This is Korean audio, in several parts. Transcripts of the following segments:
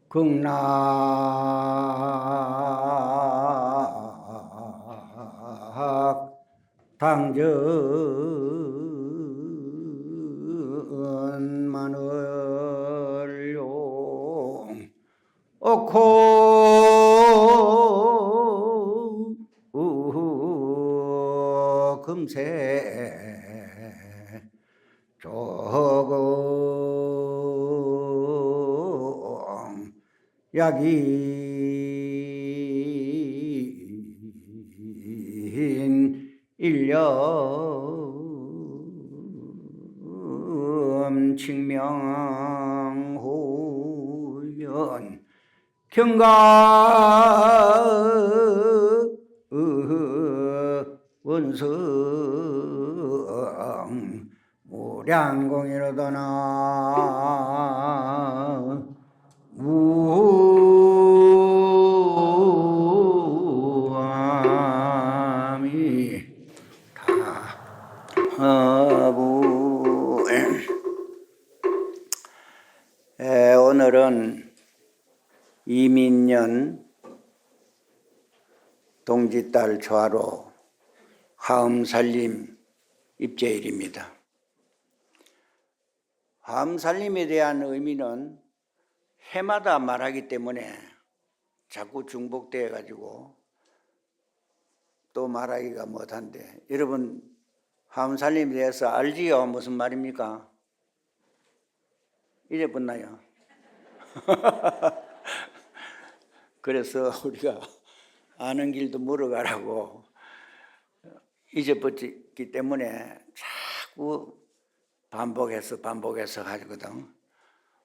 극락 당전 마늘용 옳고 금세 조금 약인 일념 칭명호연 경각 원성 무량공이로다나 무함이 다하부. 오늘은 이민년 동짓달 초하로 화엄살림 입제일입니다. 화엄살림에 대한 의미는 해마다 말하기 때문에 자꾸 중복되어 가지고 또 말하기가 못한데, 여러분 화엄살림에 대해서 알지요? 무슨 말입니까? 이제 붙나요? 그래서 우리가 아는 길도 물어가라고 잊어버렸기 때문에 자꾸 반복해서 하거든.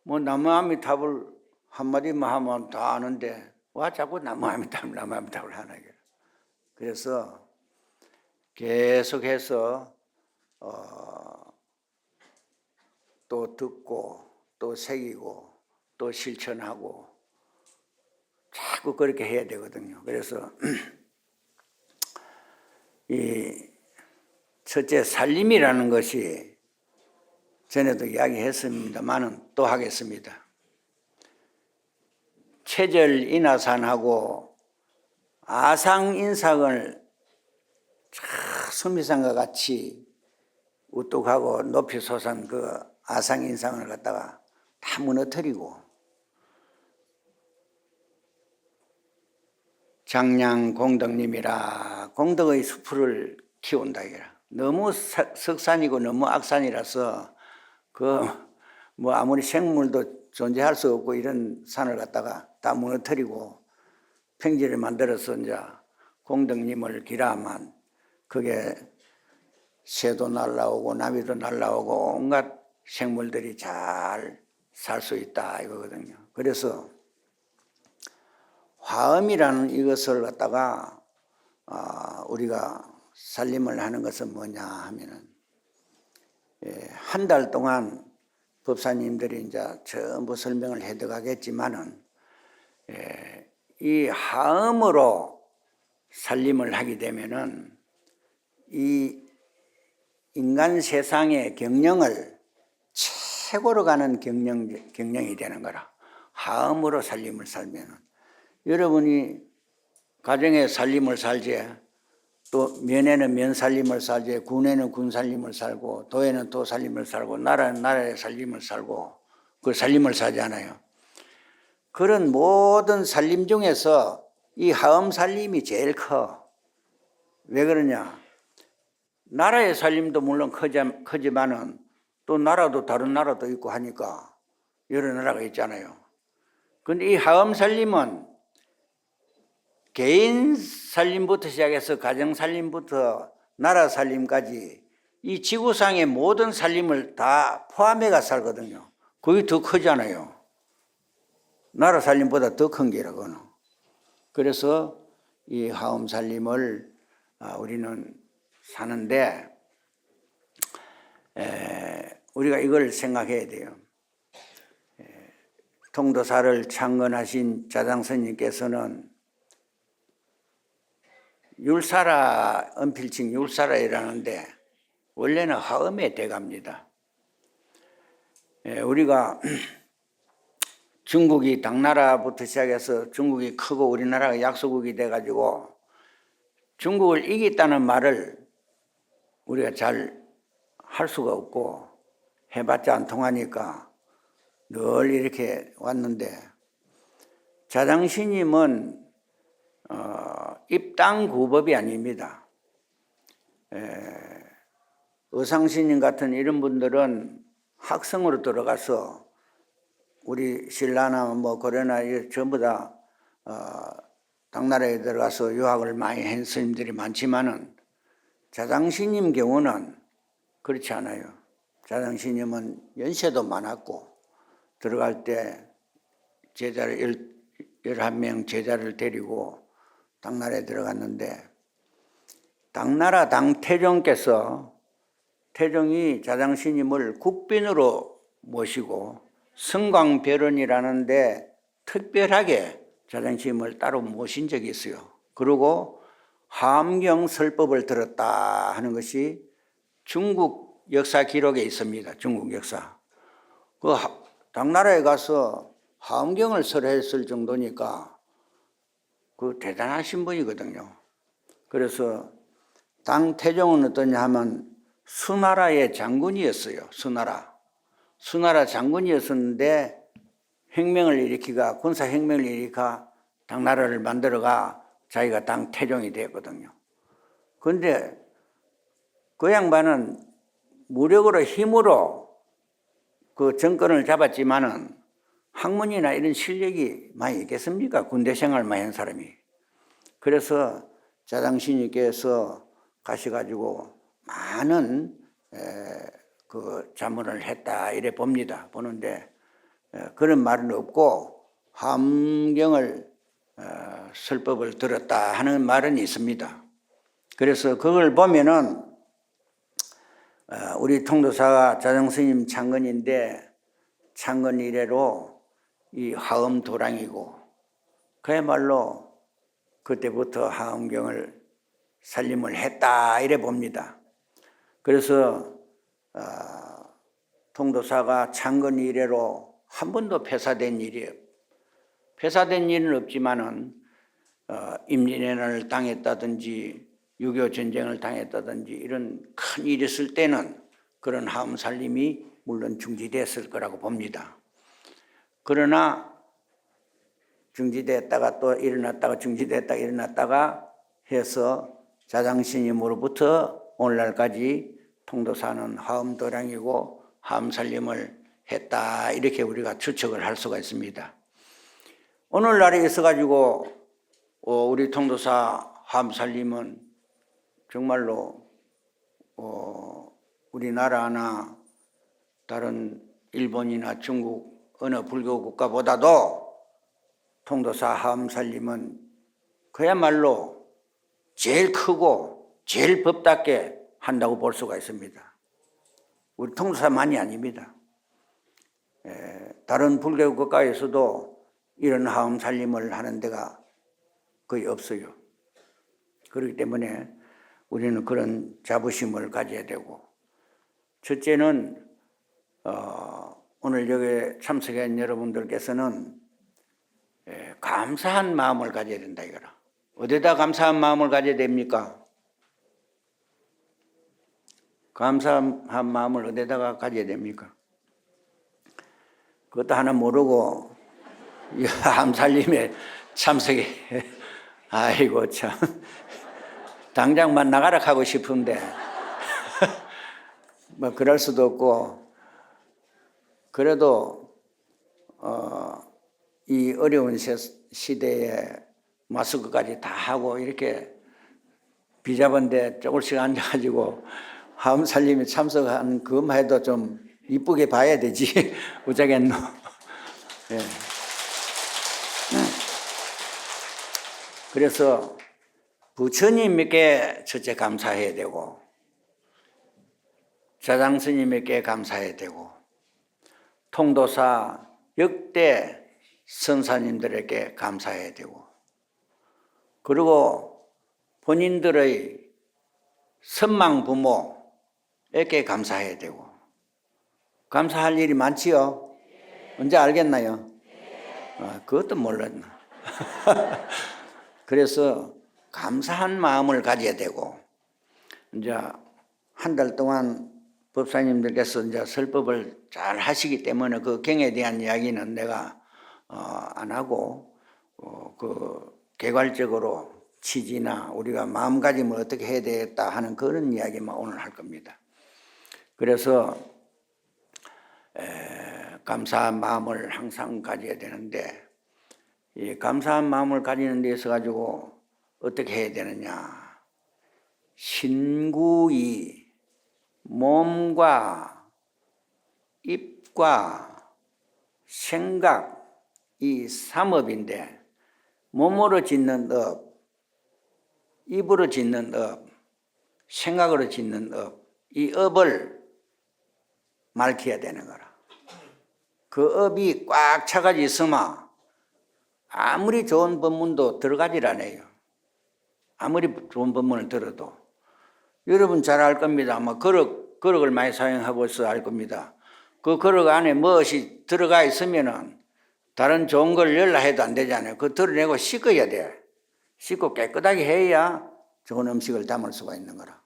뭐 나무아미탑을 한마디만 하면 다 아는데 와 자꾸 나무아미탑을 하나. 그래서 계속해서 또 듣고 또 새기고 또 실천하고 자꾸 그렇게 해야 되거든요. 그래서 이 첫째 살림이라는 것이 전에도 이야기했습니다만은 또 하겠습니다. 체절인하산하고 아상인상을 수미상과 같이 우뚝하고 높이 솟은 그 아상인상을 갖다가 다 무너뜨리고 장량공덕님이라 공덕의 숲을 키운다 이거라. 너무 석산이고 너무 악산이라서 뭐 아무리 생물도 존재할 수 없고 이런 산을 갖다가 다 무너뜨리고 평지를 만들어서 이제 공덕님을 기라만 그게 새도 날라오고 나비도 날라오고 온갖 생물들이 잘 살 수 있다 이거거든요. 그래서 화엄이라는 이것을 갖다가 우리가 살림을 하는 것은 뭐냐 하면은 한 달 동안 법사님들이 이제 전부 설명을 해 들어가겠지만은 이 화엄으로 살림을 하게 되면은 이 인간 세상의 경영을 최고로 가는 경영이 되는 거라. 화엄으로 살림을 살면은 여러분이 가정에 살림을 살지, 또 면에는 면 살림을 살지, 군에는 군 살림을 살고, 도에는 도 살림을 살고, 나라는 나라의 살림을 살고, 그 살림을 살잖아요. 그런 모든 살림 중에서 이 화엄 살림이 제일 커. 왜 그러냐? 나라의 살림도 물론 크지만은 또 나라도 다른 나라도 있고 하니까 여러 나라가 있잖아요. 근데 이 화엄 살림은 개인 살림부터 시작해서 가정 살림부터 나라 살림까지 이 지구상의 모든 살림을 다 포함해가 살거든요. 그게 더 크잖아요. 나라 살림보다 더 큰 게라고는. 그래서 이 화엄 살림을 우리는 사는데 우리가 이걸 생각해야 돼요. 통도사를 창건하신 자장스님께서는 율사라, 은필칭 율사라이라는데 원래는 화엄의 대가입니다. 우리가 중국이 당나라부터 시작해서 중국이 크고 우리나라가 약소국이 돼가지고 중국을 이겼다는 말을 우리가 잘 할 수가 없고 해봤자 안 통하니까 늘 이렇게 왔는데, 자장스님은 입당구법이 아닙니다. 의상스님 같은 이런 분들은 학성으로 들어가서 우리 신라나 뭐 고려나 전부 다 당나라에 들어가서 유학을 많이 한 스님들이 많지만은 자장스님 경우는 그렇지 않아요. 자장스님은 연세도 많았고 들어갈 때 제자를 11명 제자를 데리고 당나라에 들어갔는데, 당나라 당태종께서 태종이 자장스님을 국빈으로 모시고 성광별원이라는데 특별하게 자장스님을 따로 모신 적이 있어요. 그리고 하암경설법을 들었다 하는 것이 중국 역사 기록에 있습니다. 중국 역사. 그 당나라에 가서 하암경을 설했을 정도니까 그 대단하신 분이거든요. 그래서 당태종은 어떠냐 하면 수나라의 장군이었어요. 수나라 장군이었었는데 혁명을 일으키가, 군사혁명을 일으키가 당나라를 만들어가 자기가 당태종이 되었거든요. 그런데 그 양반은 무력으로 힘으로 그 정권을 잡았지만은 학문이나 이런 실력이 많이 있겠습니까? 군대 생활 많이 한 사람이. 그래서 자장스님께서 가셔가지고 많은 그 자문을 했다 이래 보는데 그런 말은 없고 하암경을 설법을 들었다 하는 말은 있습니다. 그래서 그걸 보면은 우리 통도사가 자장스님 창건인데 창건 이래로 이 하엄도랑이고 그야말로 그때부터 하엄경을 살림을 했다 이래 봅니다. 그래서 통도사가 창건 이래로 한 번도 폐사된 일이 폐사된 일은 없지만은 임진왜란을 당했다든지 6.25 전쟁을 당했다든지 이런 큰 일이 있을 때는 그런 하엄 살림이 물론 중지됐을 거라고 봅니다. 그러나 중지됐다가 또 일어났다가 중지됐다가 일어났다가 해서 자장스님으로부터 오늘날까지 통도사는 하엄도량이고 하엄 살림을 했다 이렇게 우리가 추측을 할 수가 있습니다. 오늘날에 있어가지고 우리 통도사 하엄 살림은 정말로 우리나라나 다른 일본이나 중국 어느 불교 국가보다도 통도사 하엄 살림은 그야말로 제일 크고 제일 법답게 한다고 볼 수가 있습니다. 우리 통도사만이 아닙니다. 다른 불교 국가에서도 이런 하엄 살림을 하는 데가 거의 없어요. 그렇기 때문에 우리는 그런 자부심을 가져야 되고, 첫째는 오늘 여기 참석한 여러분들께서는 감사한 마음을 가져야 된다 이거라. 어디다 감사한 마음을 가져야 됩니까? 감사한 마음을 어디다가 가져야 됩니까? 그것도 하나 모르고 하엄살림에 참석해. 아이고 참 당장만 나가라 하고 싶은데 뭐 그럴 수도 없고, 그래도 이 어려운 시대에 마스크까지 다 하고 이렇게 비잡은데 조금씩 앉아가지고 하엄 살림에 참석한 그것만 해도 좀 이쁘게 봐야 되지 어쩌겠노. 예. 그래서 부처님께 첫째 감사해야 되고, 자장스님에게 감사해야 되고, 통도사 역대 선사님들에게 감사해야 되고, 그리고 본인들의 선망 부모에게 감사해야 되고, 감사할 일이 많지요. 언제 알겠나요? 그것도 몰랐나. 그래서 감사한 마음을 가져야 되고, 이제 한 달 동안 법사님들께서 이제 설법을 잘 하시기 때문에 그 경에 대한 이야기는 내가 안 하고, 그 개괄적으로 취지나 우리가 마음가짐을 어떻게 해야 되겠다 하는 그런 이야기만 오늘 할 겁니다. 그래서 감사한 마음을 항상 가져야 되는데, 이 감사한 마음을 가지는 데 있어 가지고 어떻게 해야 되느냐. 신구이 몸과 입과 생각 이 삼업인데, 몸으로 짓는 업, 입으로 짓는 업, 생각으로 짓는 업, 이 업을 밝혀야 되는 거라. 그 업이 꽉 차가지고 있으면 아무리 좋은 법문도 들어가질 않아요. 아무리 좋은 법문을 들어도. 여러분 잘 알 겁니다. 아마 거럭을 많이 사용하고 있어 알 겁니다. 그 거럭 안에 무엇이 들어가 있으면은 다른 좋은 걸 열라 해도 안 되잖아요. 그거 드러내고 씻어야 돼. 씻고 깨끗하게 해야 좋은 음식을 담을 수가 있는 거라.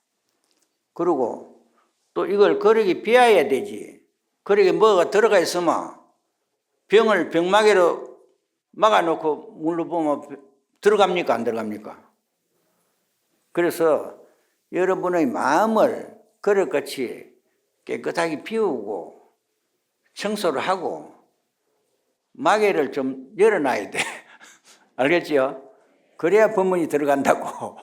그리고 또 이걸 거럭이 비워야 되지. 거럭에 뭐가 들어가 있으면 병을 병마개로 막아놓고 물로 보면 들어갑니까? 안 들어갑니까? 그래서 여러분의 마음을 그릇같이 깨끗하게 비우고 청소를 하고 마개를 좀 열어놔야 돼. 알겠지요? 그래야 법문이 들어간다고.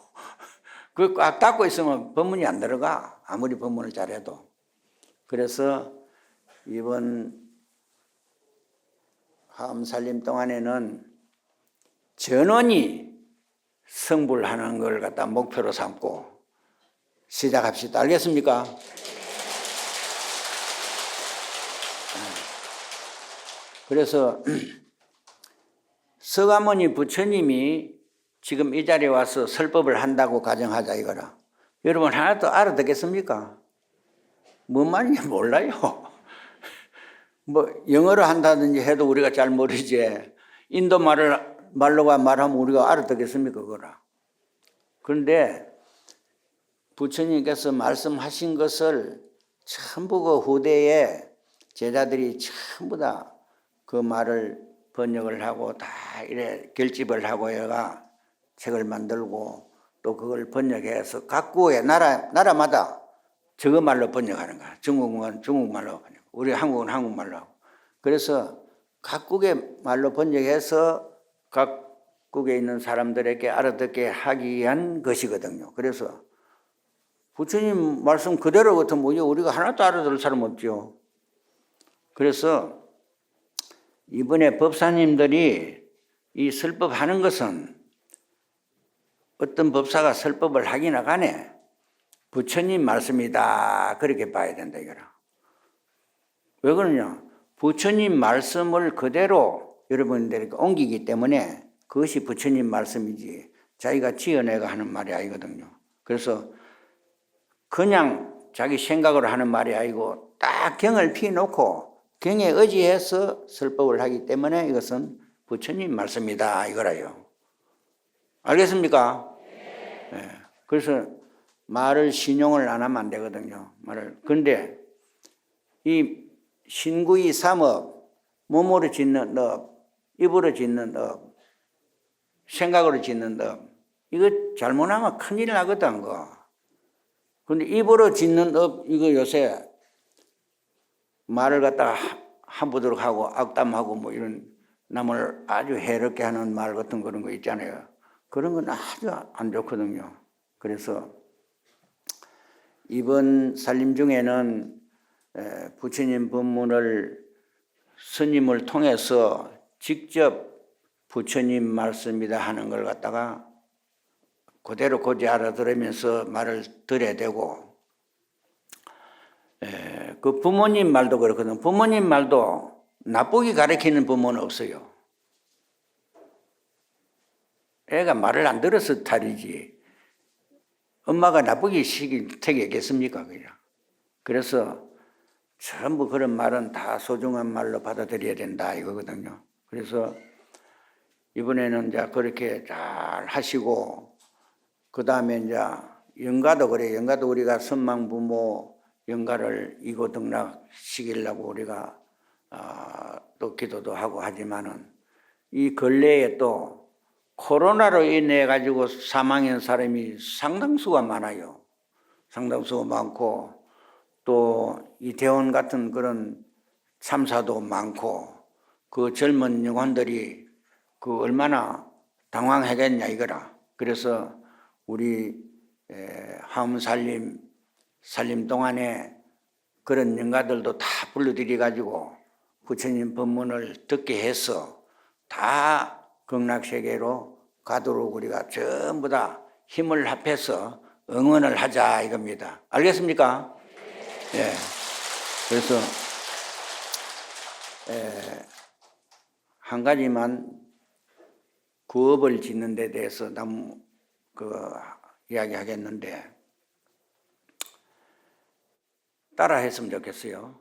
그걸 꽉 닫고 있으면 법문이 안 들어가. 아무리 법문을 잘해도. 그래서 이번 화엄살림 동안에는 전원이 성불하는 걸 갖다 목표로 삼고 시작합시다. 알겠습니까? 그래서 서가모니 부처님이 지금 이 자리에 와서 설법을 한다고 가정하자 이거라. 여러분 하나도 알아듣겠습니까? 뭔 말인지 몰라요. 뭐 영어로 한다든지 해도 우리가 잘 모르지. 인도 말로가 말하면 우리가 알아듣겠습니까? 그거라. 그런데 부처님께서 말씀하신 것을 전부 그 후대에 제자들이 전부 다 그 말을 번역을 하고 다 이래 결집을 하고 얘가 책을 만들고 또 그걸 번역해서 각국의 나라마다 저거 말로 번역하는 거야. 중국은 중국말로 번역, 우리 한국은 한국말로 하고. 그래서 각국의 말로 번역해서 각국에 있는 사람들에게 알아듣게 하기 위한 것이거든요. 그래서 부처님 말씀 그대로 같으면 우리가 하나도 알아들을 사람 없죠. 그래서 이번에 법사님들이 이 설법하는 것은 어떤 법사가 설법을 하기나 간에 부처님 말씀이다 그렇게 봐야 된다 이거라. 왜 그러냐? 부처님 말씀을 그대로 여러분들에게 옮기기 때문에 그것이 부처님 말씀이지 자기가 지어내가 하는 말이 아니거든요. 그래서 그냥 자기 생각으로 하는 말이 아니고 딱 경을 피워놓고 경에 의지해서 설법을 하기 때문에 이것은 부처님 말씀이다 이거라요. 알겠습니까? 네. 그래서 말을 신용을 안 하면 안 되거든요. 그런데 이 신구이 삼업, 몸으로 짓는 업, 입으로 짓는 업, 생각으로 짓는 업, 이거 잘못하면 큰일 나거든. 그런데 입으로 짓는 업, 이거 요새 말을 갖다가 함부도록 하고 악담하고 뭐 이런 남을 아주 해롭게 하는 말 같은 그런 거 있잖아요. 그런 건 아주 안 좋거든요. 그래서 이번 살림 중에는 부처님 법문을 스님을 통해서 직접 부처님 말씀이다 하는 걸 갖다가 그대로 고지 알아들으면서 말을 들어야 되고, 그 부모님 말도 그렇거든. 부모님 말도 나쁘게 가르치는 부모는 없어요. 애가 말을 안 들어서 탈이지. 엄마가 나쁘게 시킬 택이 있겠습니까? 그냥. 그래서 전부 그런 말은 다 소중한 말로 받아들여야 된다 이거거든요. 그래서 이번에는 이제 그렇게 잘 하시고, 그 다음에 이제 연가도 그래. 연가도 우리가 선망부모 연가를 이고등락 시키려고 우리가 또 기도도 하고 하지만은 이 근래에 또 코로나로 인해 가지고 사망한 사람이 상당수가 많아요. 상당수가 많고 또 이태원 같은 그런 참사도 많고 그 젊은 영혼들이 그 얼마나 당황하겠냐 이거라. 그래서 우리 화엄살림 동안에 그런 영가들도 다 불러들여 가지고 부처님 법문을 듣게 해서 다 극락세계로 가도록 우리가 전부 다 힘을 합해서 응원을 하자 이겁니다. 알겠습니까? 예. 그래서 한 가지만 구업을 짓는 데 대해서 너무 이야기하겠는데 따라 했으면 좋겠어요.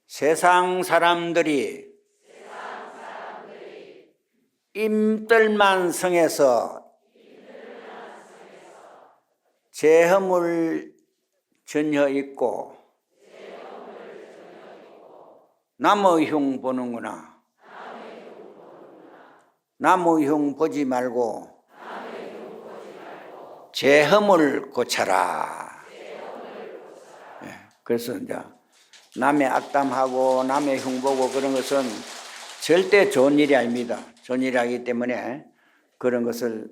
세상 사람들이 임들만 성해서 제허물 전혀 있고 남의 흉 보는구나. 남의 흉 보지 말고 제허물 고쳐라. 그래서 이제 남의 악담하고 남의 흉 보고 그런 것은 절대 좋은 일이 아닙니다. 좋은 일이 아니기 때문에 그런 것을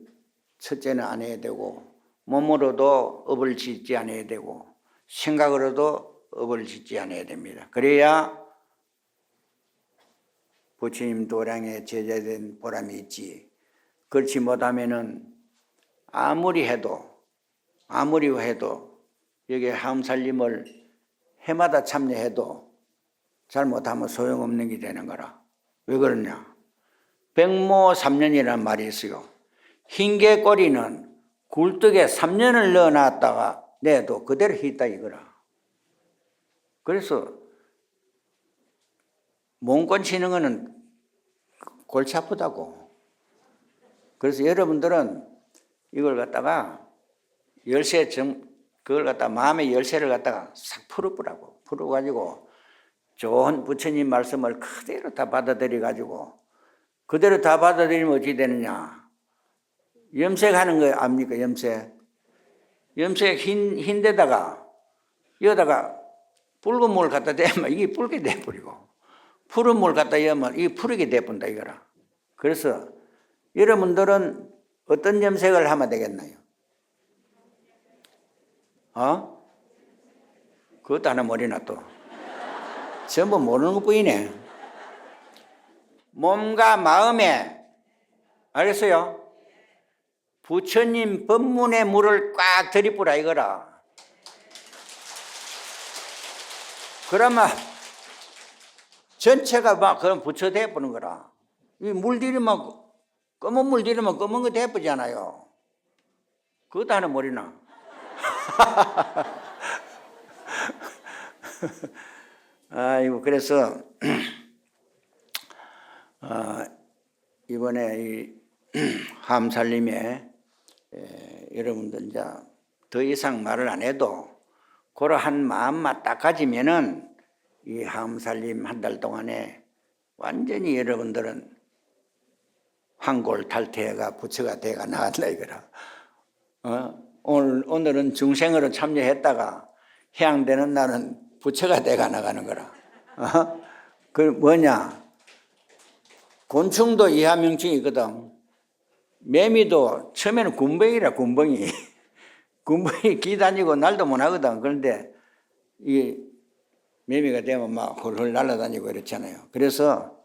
첫째는 안 해야 되고 몸으로도 업을 짓지 않아야 되고 생각으로도 업을 짓지 않아야 됩니다. 그래야 부처님 도량에 제자된 보람이 있지. 그렇지 못하면은 아무리 해도 여기 화엄살림을 해마다 참여해도 잘못하면 소용없는 게 되는 거라. 왜 그러냐? 백모 3년이라는 말이 있어요. 흰개꼬리는 굴뚝에 3년을 넣어놨다가 내도 그대로 있다 이거라. 그래서 몸권 치는 거는 골치 아프다고. 그래서 여러분들은 이걸 갖다가 그걸 갖다가 마음의 열쇠를 갖다가 싹 풀어보라고. 풀어가지고 좋은 부처님 말씀을 그대로 다 받아들여가지고 그대로 다 받아들이면 어찌 되느냐. 염색하는 거 압니까? 염색 흰데다가 여기다가 붉은 물 갖다 대면 이게 붉게 돼버리고 푸른 물 갖다 여면 이게 푸르게 돼본다 이거라. 그래서 여러분들은 어떤 염색을 하면 되겠나요? 그것도 하나 모르나 또. 전부 모르는 것 뿐이네. 몸과 마음에, 알겠어요? 부처님 법문의 물을 꽉 들이뿌라 이거라. 그러면 전체가 막 그런 부처 돼보는 거라. 이 물 들이면 검은 물 들이면 검은 거 돼보잖아요. 그것도 하나 모르나? 아이고 그래서 이번에 이 화엄살림에 여러분들 이제 더 이상 말을 안 해도 그러한 마음만 딱 가지면은 이 화엄살림 한 달 동안에 완전히 여러분들은 황골탈퇴가 부처가 돼가 나간다 이거라. 오늘은 중생으로 참여했다가 해양되는 날은 부처가 돼가 나가는 거라. 그 뭐냐? 곤충도 이하명칭이 있거든. 매미도 처음에는 군뱅이라 군뱅이. 군뱅이 기 다니고 날도 못 하거든. 그런데 이 매미가 되면 막 훌훌 날아다니고 이렇잖아요. 그래서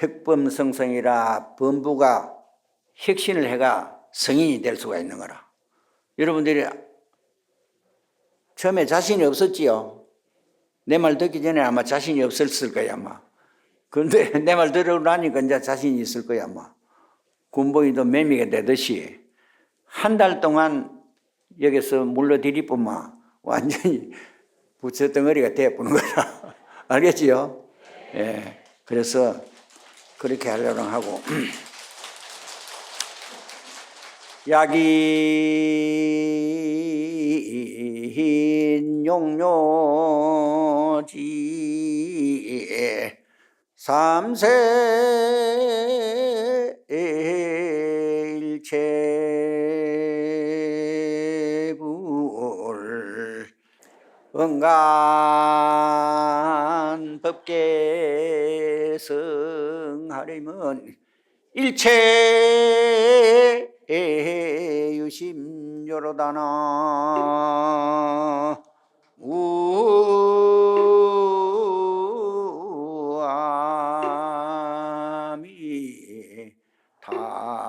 획범성성이라 범부가 혁신을 해가 성인이 될 수가 있는 거라. 여러분들이 처음에 자신이 없었지요. 내 말 듣기 전에 아마 자신이 없었을 거야 아마. 그런데 내 말 들으고 나니까 이제 자신이 있을 거야 아마. 군복이도 매미가 되듯이 한 달 동안 여기서 물러 들이쁘면 완전히 부처 덩어리가 되어보는 거라. 알겠지요? 예. 그래서 그렇게 하려고 하고 약인 용료지 삼세 일체불 응간 법계 성하려면 일체 유심요로다나 우아미 타불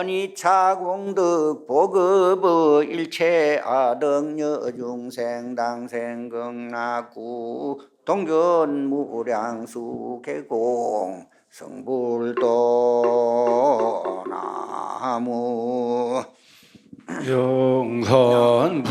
원이차공덕 보급의 일체 아덕여 중생 당생 극락구 동견무량수 개공 성불도 나무 영선불